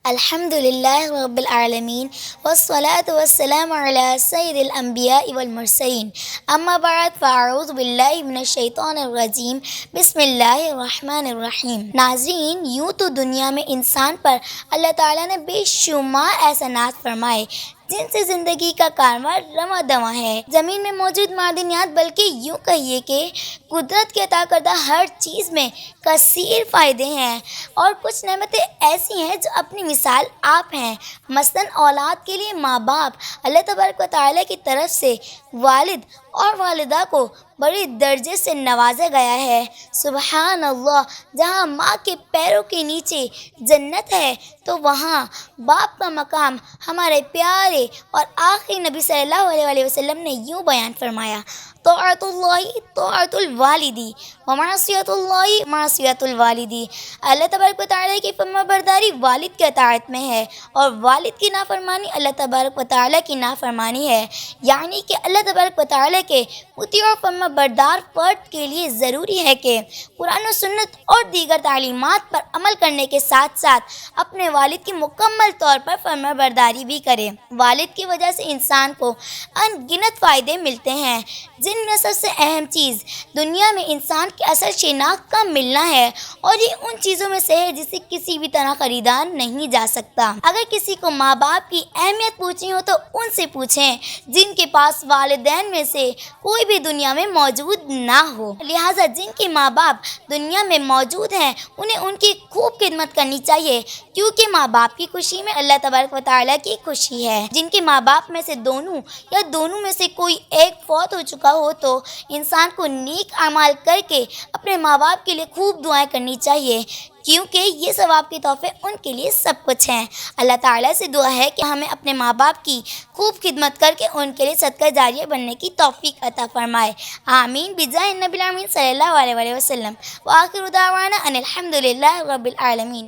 الحمد للہ رب العالمین والصلاة والسلام علی سید الانبیاء والمرسلین اما بعد فاعوذ باللہ من الشیطان الرجیم بسم اللہ الرحمن الرحیم۔ ناظرین، یوں تو دنیا میں انسان پر اللہ تعالیٰ نے بے شمار احسانات فرمائے جن سے زندگی کا کارواں رواں دواں ہے۔ زمین میں موجود معدنیات بلکہ یوں کہیے کہ قدرت کے عطا کردہ ہر چیز میں کثیر فائدے ہیں، اور کچھ نعمتیں ایسی ہیں جو اپنی مثال آپ ہیں۔ مثلاً اولاد کے لیے ماں باپ اللہ تبارک و تعالیٰ کی طرف سے والد اور والدہ کو بڑے درجے سے نوازا گیا ہے۔ سبحان اللہ، جہاں ماں کے پیروں کے نیچے جنت ہے تو وہاں باپ کا مقام ہمارے پیارے اور آخری نبی صلی اللہ علیہ وسلم نے یوں بیان فرمایا: طاعت اللہ طاعت الوالدی ومعصیت اللہ معصیت الوالدی۔ اللہ تبارک و تعالیٰ کی فرما برداری والد کے اطاعت میں ہے، اور والد کی نافرمانی اللہ تبارک و تعالیٰ کی نافرمانی ہے۔ یعنی کہ اللہ تبارک و تعالیٰ کے مطیع اور فرما بردار فرد کے لیے ضروری ہے کہ قرآن و سنت اور دیگر تعلیمات پر عمل کرنے کے ساتھ ساتھ اپنے والد کی مکمل طور پر فرما برداری بھی کرے۔ والد کی وجہ سے انسان کو ان گنت فائدے ملتے ہیں، جن میں سب سے اہم چیز دنیا میں انسان کی اصل شناخت کا ملنا ہے، اور یہ ان چیزوں میں سے ہے جسے کسی بھی طرح خریدا نہیں جا سکتا۔ اگر کسی کو ماں باپ کی اہمیت پوچھنی ہو تو ان سے پوچھیں جن کے پاس والدین میں سے کوئی بھی دنیا میں موجود نہ ہو۔ لہٰذا جن کے ماں باپ دنیا میں موجود ہیں انہیں ان کی خوب خدمت کرنی چاہیے، کیونکہ ماں باپ کی خوشی میں اللہ تبارک و تعالیٰ کی خوشی ہے۔ جن کے ماں باپ میں سے دونوں یا دونوں میں سے کوئی ایک فوت ہو چکا ہو تو انسان کو نیک اعمال کر کے اپنے ماں باپ کے لیے خوب دعائیں کرنی چاہیے، کیونکہ یہ ثواب کے تحفے ان کے لیے سب کچھ ہیں۔ اللہ تعالیٰ سے دعا ہے کہ ہمیں اپنے ماں باپ کی خوب خدمت کر کے ان کے لیے صدقہ جاریہ بننے کی توفیق عطا فرمائے۔ آمین بجاہ النبی الامین صلی اللہ علیہ وسلم۔ وآخر دعوانا ان الحمد للہ رب العالمین۔